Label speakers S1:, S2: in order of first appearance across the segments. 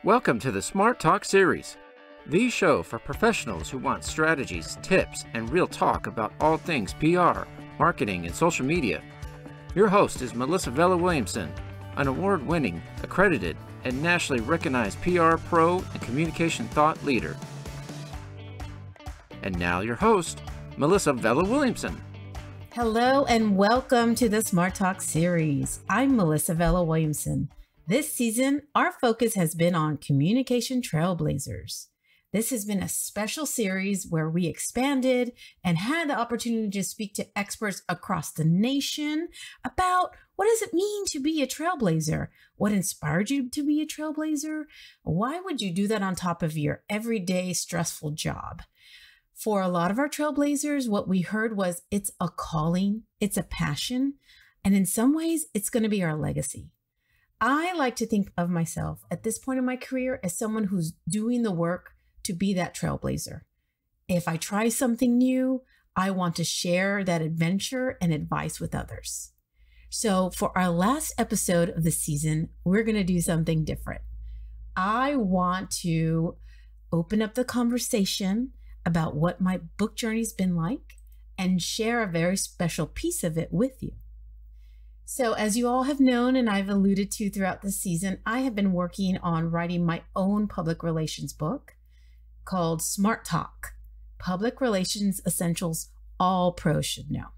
S1: Welcome to the Smart Talk series, the show for professionals who want strategies, tips, and real talk about all things PR, marketing, and social media. Your host is Melissa Vela Williamson, an award-winning, accredited, and nationally recognized PR pro and communication thought leader. And now your host, Melissa Vela Williamson.
S2: Hello and welcome to the Smart Talk series. I'm Melissa Vela Williamson. This season, our focus has been on communication trailblazers. This has been a special series where we expanded and had the opportunity to speak to experts across the nation about what does it mean to be a trailblazer? What inspired you to be a trailblazer? Why would you do that on top of your everyday stressful job? For a lot of our trailblazers, what we heard was it's a calling, it's a passion, and in some ways, it's going to be our legacy. I like to think of myself at this point in my career as someone who's doing the work to be that trailblazer. If I try something new, I want to share that adventure and advice with others. So for our last episode of the season, we're going to do something different. I want to open up the conversation about what my book journey's been like and share a very special piece of it with you. So as you all have known, and I've alluded to throughout the season, I have been working on writing my own public relations book called Smart Talk, Public Relations Essentials All Pros Should Know.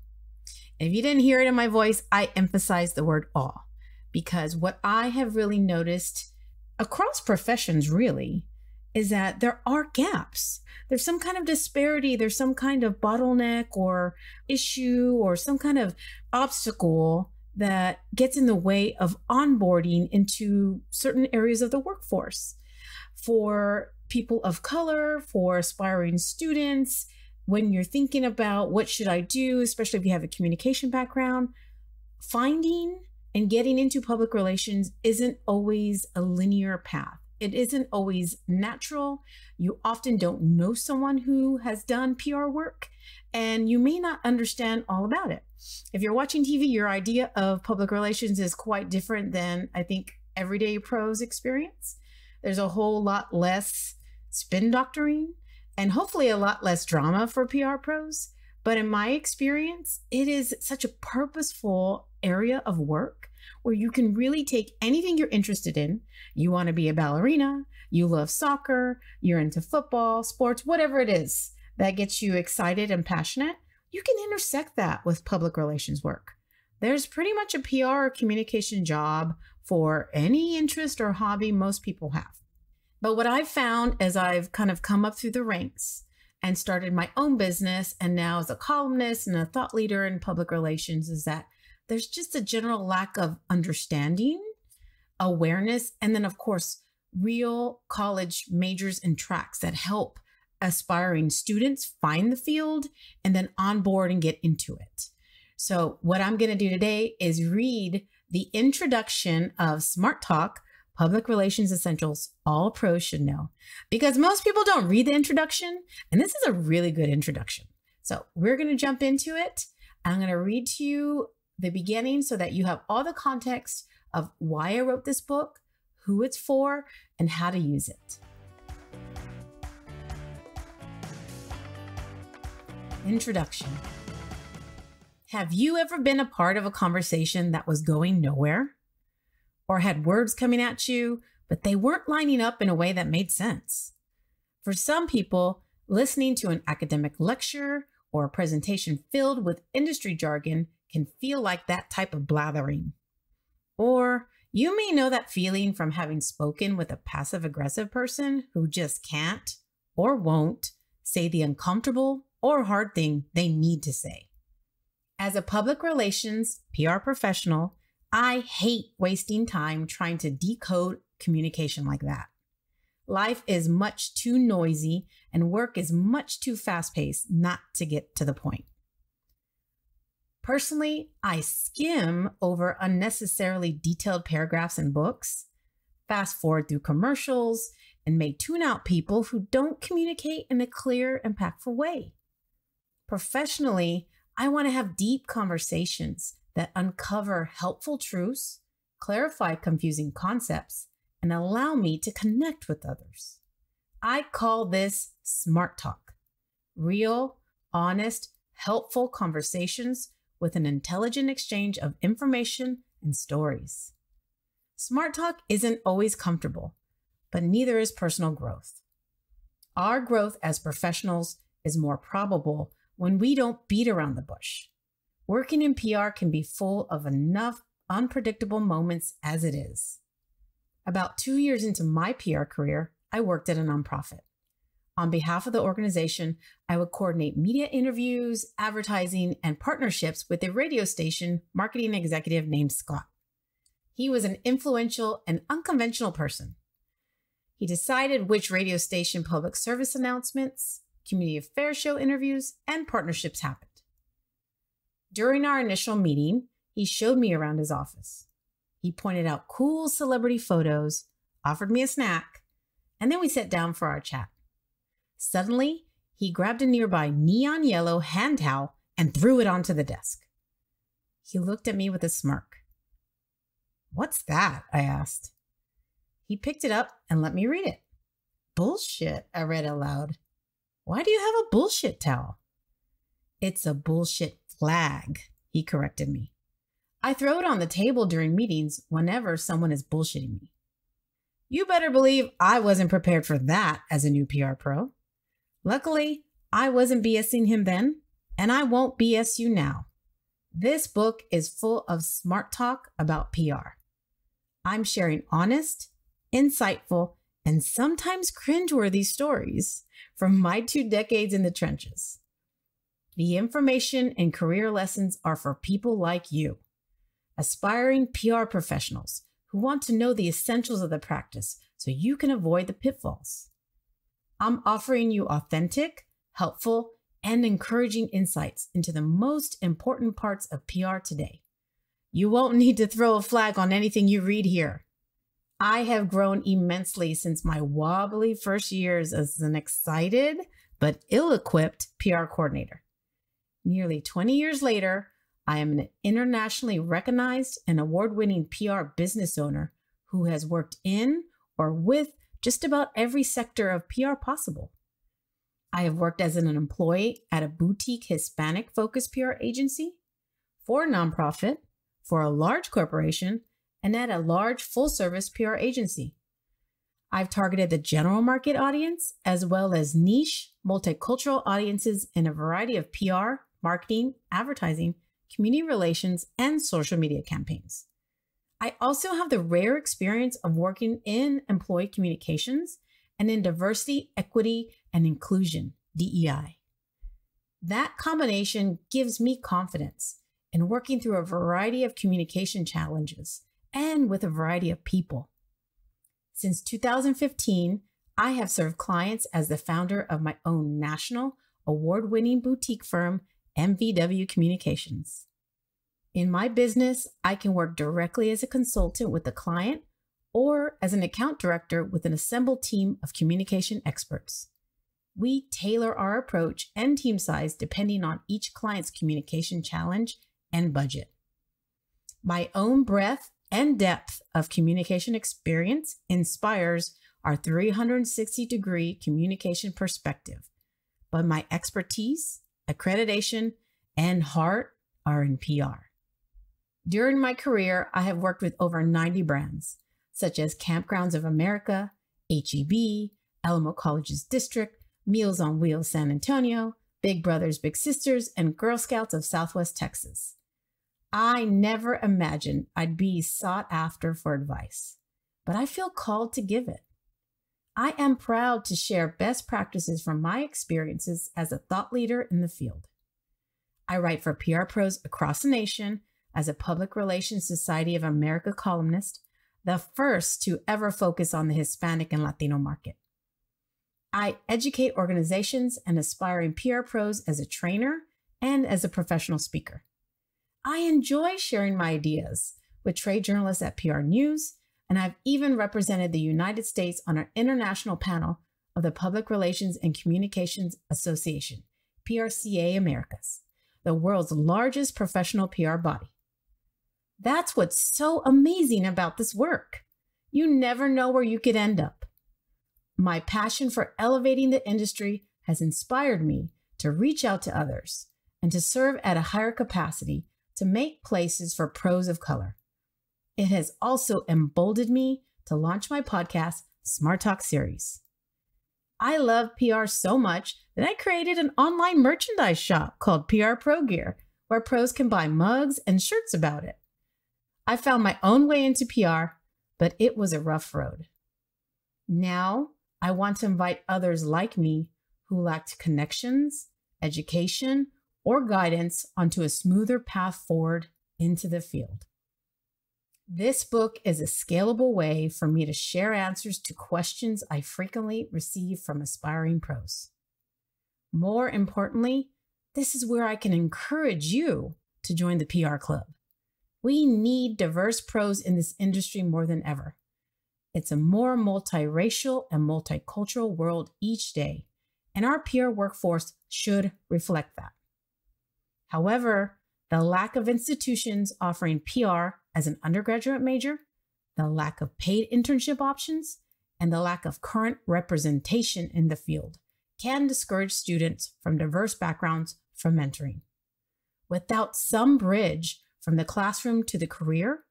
S2: If you didn't hear it in my voice, I emphasize the word all, because what I have really noticed across professions really is that there are gaps. There's some kind of disparity. There's some kind of bottleneck or issue or some kind of obstacle that gets in the way of onboarding into certain areas of the workforce. For people of color, for aspiring students, when you're thinking about what should I do, especially if you have a communication background, finding and getting into public relations isn't always a linear path. It isn't always natural. You often don't know someone who has done PR work, and you may not understand all about it. If you're watching TV, your idea of public relations is quite different than I think everyday pros experience. There's a whole lot less spin doctoring and hopefully a lot less drama for PR pros. But in my experience, it is such a purposeful area of work where you can really take anything you're interested in. You want to be a ballerina, you love soccer, you're into football, sports, whatever it is that gets you excited and passionate, you can intersect that with public relations work. There's pretty much a PR or communication job for any interest or hobby most people have. But what I've found as I've kind of come up through the ranks and started my own business, and now as a columnist and a thought leader in public relations, is that there's just a general lack of understanding, awareness, and then of course, real college majors and tracks that help aspiring students find the field and then onboard and get into it. So what I'm going to do today is read the introduction of Smart Talk, Public Relations Essentials All Pros Should Know, because most people don't read the introduction, and this is a really good introduction. So we're going to jump into it. I'm going to read to you the beginning so that you have all the context of why I wrote this book, who it's for, and how to use it. Introduction. Have you ever been a part of a conversation that was going nowhere? Or had words coming at you, but they weren't lining up in a way that made sense? For some people, listening to an academic lecture or a presentation filled with industry jargon can feel like that type of blathering. Or you may know that feeling from having spoken with a passive-aggressive person who just can't or won't say the uncomfortable or hard thing they need to say. As a public relations PR professional, I hate wasting time trying to decode communication like that. Life is much too noisy and work is much too fast-paced not to get to the point. Personally, I skim over unnecessarily detailed paragraphs in books, fast forward through commercials, and may tune out people who don't communicate in a clear, impactful way. Professionally, I want to have deep conversations that uncover helpful truths, clarify confusing concepts, and allow me to connect with others. I call this Smart Talk. Real, honest, helpful conversations with an intelligent exchange of information and stories. Smart Talk isn't always comfortable, but neither is personal growth. Our growth as professionals is more probable when we don't beat around the bush. Working in PR can be full of enough unpredictable moments as it is. About 2 years into my PR career, I worked at a nonprofit. On behalf of the organization, I would coordinate media interviews, advertising, and partnerships with a radio station marketing executive named Scott. He was an influential and unconventional person. He decided which radio station public service announcements, community affairs show interviews, and partnerships happened. During our initial meeting, he showed me around his office. He pointed out cool celebrity photos, offered me a snack, and then we sat down for our chat. Suddenly, he grabbed a nearby neon yellow hand towel and threw it onto the desk. He looked at me with a smirk. "What's that?" I asked. He picked it up and let me read it. "Bullshit," I read aloud. "Why do you have a bullshit towel?" "It's a bullshit flag," he corrected me. "I throw it on the table during meetings whenever someone is bullshitting me." You better believe I wasn't prepared for that as a new PR pro. Luckily, I wasn't BSing him then, and I won't BS you now. This book is full of smart talk about PR. I'm sharing honest, insightful, and sometimes cringeworthy stories from my 2 decades in the trenches. The information and career lessons are for people like you, aspiring PR professionals who want to know the essentials of the practice so you can avoid the pitfalls. I'm offering you authentic, helpful, and encouraging insights into the most important parts of PR today. You won't need to throw a flag on anything you read here. I have grown immensely since my wobbly first years as an excited but ill-equipped PR coordinator. Nearly 20 years later, I am an internationally recognized and award-winning PR business owner who has worked in or with just about every sector of PR possible. I have worked as an employee at a boutique Hispanic-focused PR agency, for a nonprofit, for a large corporation, and at a large full-service PR agency. I've targeted the general market audience as well as niche, multicultural audiences in a variety of PR, marketing, advertising, community relations, and social media campaigns. I also have the rare experience of working in employee communications and in diversity, equity, and inclusion, DEI. That combination gives me confidence in working through a variety of communication challenges and with a variety of people. Since 2015, I have served clients as the founder of my own national award-winning boutique firm, MVW Communications. In my business, I can work directly as a consultant with the client or as an account director with an assembled team of communication experts. We tailor our approach and team size depending on each client's communication challenge and budget. My own breadth and depth of communication experience inspires our 360-degree communication perspective, but my expertise, accreditation, and heart are in PR. During my career, I have worked with over 90 brands, such as Kampgrounds of America, H-E-B, Alamo College's District, Meals on Wheels San Antonio, Big Brothers Big Sisters, and Girl Scouts of Southwest Texas. I never imagined I'd be sought after for advice, but I feel called to give it. I am proud to share best practices from my experiences as a thought leader in the field. I write for PR pros across the nation as a Public Relations Society of America columnist, the first to ever focus on the Hispanic and Latino market. I educate organizations and aspiring PR pros as a trainer and as a professional speaker. I enjoy sharing my ideas with trade journalists at PR News, and I've even represented the United States on our international panel of the Public Relations and Communications Association, PRCA Americas, the world's largest professional PR body. That's what's so amazing about this work. You never know where you could end up. My passion for elevating the industry has inspired me to reach out to others and to serve at a higher capacity to make places for pros of color. It has also emboldened me to launch my podcast, Smart Talk Series. I love PR so much that I created an online merchandise shop called PR Pro Gear, where pros can buy mugs and shirts about it. I found my own way into PR, but it was a rough road. Now, I want to invite others like me who lacked connections, education, or guidance onto a smoother path forward into the field. This book is a scalable way for me to share answers to questions I frequently receive from aspiring pros. More importantly, this is where I can encourage you to join the PR Club. We need diverse pros in this industry more than ever. It's a more multiracial and multicultural world each day, and our PR workforce should reflect that. However, the lack of institutions offering PR as an undergraduate major, the lack of paid internship options, and the lack of current representation in the field can discourage students from diverse backgrounds from mentoring. Without some bridge from the classroom to the career,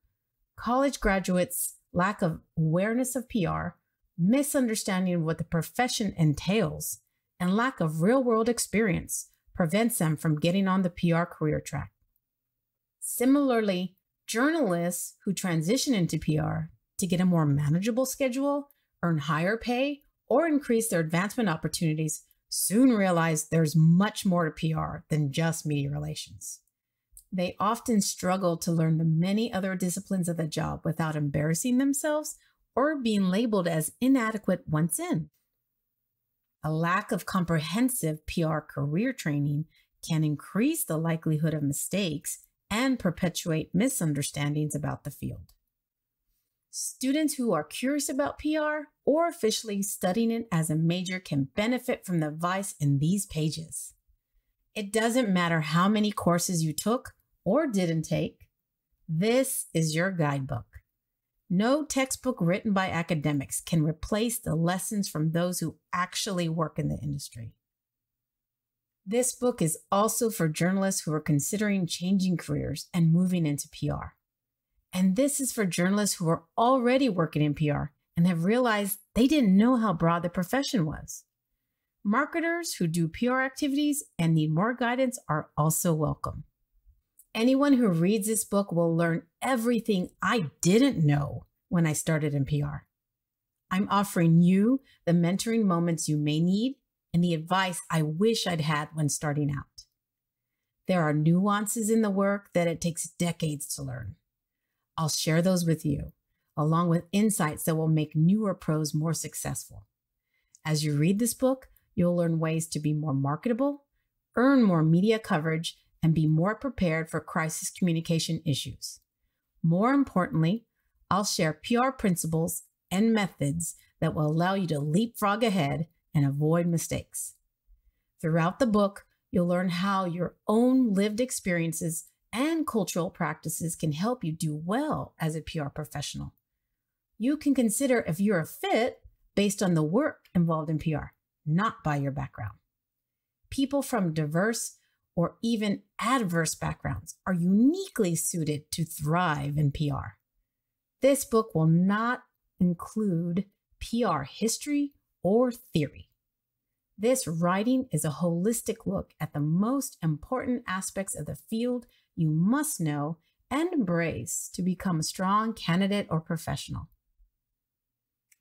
S2: college graduates' lack of awareness of PR, misunderstanding of what the profession entails, and lack of real-world experience prevents them from getting on the PR career track. Similarly, journalists who transition into PR to get a more manageable schedule, earn higher pay, or increase their advancement opportunities soon realize there's much more to PR than just media relations. They often struggle to learn the many other disciplines of the job without embarrassing themselves or being labeled as inadequate once in. A lack of comprehensive PR career training can increase the likelihood of mistakes and perpetuate misunderstandings about the field. Students who are curious about PR or officially studying it as a major can benefit from the advice in these pages. It doesn't matter how many courses you took or didn't take. This is your guidebook. No textbook written by academics can replace the lessons from those who actually work in the industry. This book is also for journalists who are considering changing careers and moving into PR. And this is for journalists who are already working in PR and have realized they didn't know how broad the profession was. Marketers who do PR activities and need more guidance are also welcome. Anyone who reads this book will learn everything I didn't know when I started in PR. I'm offering you the mentoring moments you may need and the advice I wish I'd had when starting out. There are nuances in the work that it takes decades to learn. I'll share those with you, along with insights that will make newer pros more successful. As you read this book, you'll learn ways to be more marketable, earn more media coverage, and be more prepared for crisis communication issues. More importantly, I'll share PR principles and methods that will allow you to leapfrog ahead and avoid mistakes. Throughout the book, you'll learn how your own lived experiences and cultural practices can help you do well as a PR professional. You can consider if you're a fit based on the work involved in PR, not by your background. People from diverse or even adverse backgrounds are uniquely suited to thrive in PR. This book will not include PR history or theory. This writing is a holistic look at the most important aspects of the field you must know and embrace to become a strong candidate or professional.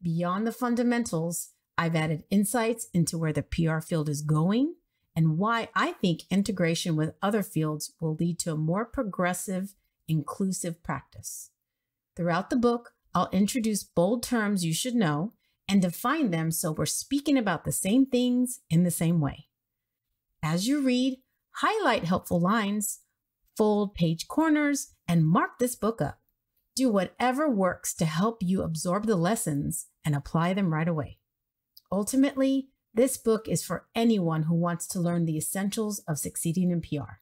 S2: Beyond the fundamentals, I've added insights into where the PR field is going and why I think integration with other fields will lead to a more progressive, inclusive practice. Throughout the book, I'll introduce bold terms you should know and define them so we're speaking about the same things in the same way. As you read, highlight helpful lines, fold page corners, and mark this book up. Do whatever works to help you absorb the lessons and apply them right away. Ultimately, this book is for anyone who wants to learn the essentials of succeeding in PR.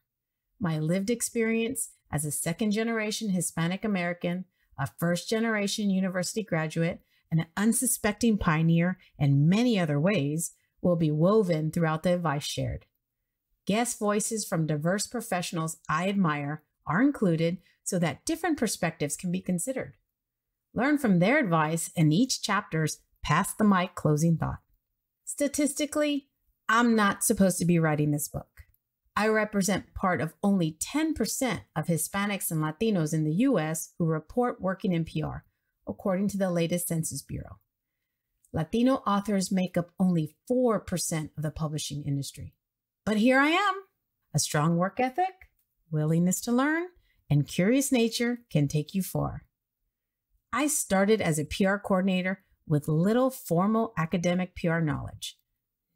S2: My lived experience as a second-generation Hispanic American, a first-generation university graduate, and an unsuspecting pioneer, and many other ways will be woven throughout the advice shared. Guest voices from diverse professionals I admire are included so that different perspectives can be considered. Learn from their advice in each chapter's pass the mic closing thought. Statistically, I'm not supposed to be writing this book. I represent part of only 10% of Hispanics and Latinos in the U.S. who report working in PR, according to the latest Census Bureau. Latino authors make up only 4% of the publishing industry. But here I am. A strong work ethic, willingness to learn, and curious nature can take you far. I started as a PR coordinator with little formal academic PR knowledge,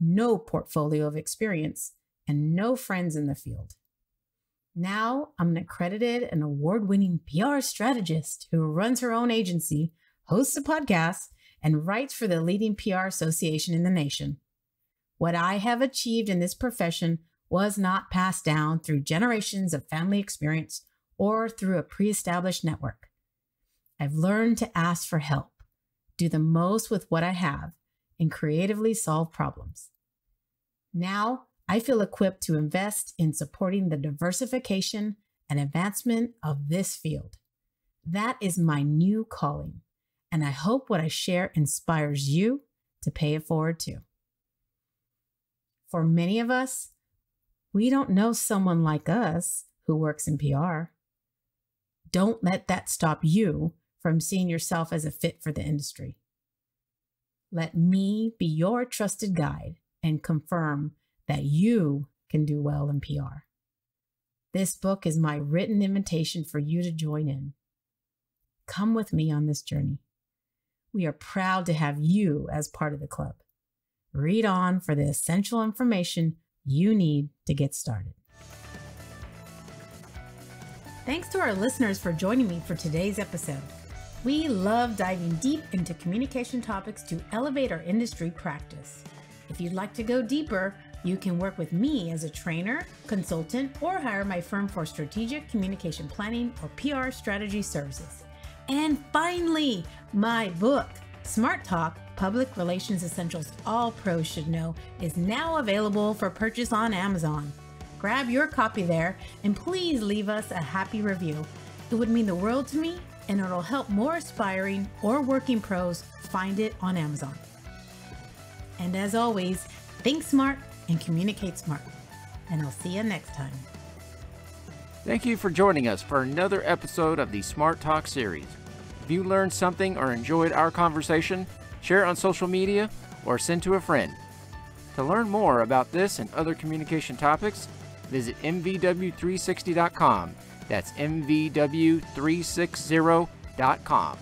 S2: no portfolio of experience, and no friends in the field. Now I'm an accredited and award-winning PR strategist who runs her own agency, hosts a podcast, and writes for the leading PR association in the nation. What I have achieved in this profession was not passed down through generations of family experience or through a pre-established network. I've learned to ask for help, do the most with what I have, and creatively solve problems. Now, I feel equipped to invest in supporting the diversification and advancement of this field. That is my new calling, and I hope what I share inspires you to pay it forward too. For many of us, we don't know someone like us who works in PR. Don't let that stop you from seeing yourself as a fit for the industry. Let me be your trusted guide and confirm that you can do well in PR. This book is my written invitation for you to join in. Come with me on this journey. We are proud to have you as part of the club. Read on for the essential information you need to get started. Thanks to our listeners for joining me for today's episode. We love diving deep into communication topics to elevate our industry practice. If you'd like to go deeper, you can work with me as a trainer, consultant, or hire my firm for strategic communication planning or PR strategy services. And finally, my book, Smart Talk, Public Relations Essentials All Pros Should Know, is now available for purchase on Amazon. Grab your copy there and please leave us a happy review. It would mean the world to me, and it'll help more aspiring or working pros find it on Amazon. And as always, think smart and communicate smart. And I'll see you next time.
S1: Thank you for joining us for another episode of the Smart Talk series. If you learned something or enjoyed our conversation, share it on social media or send to a friend. To learn more about this and other communication topics, visit mvw360.com. That's mvw360.com.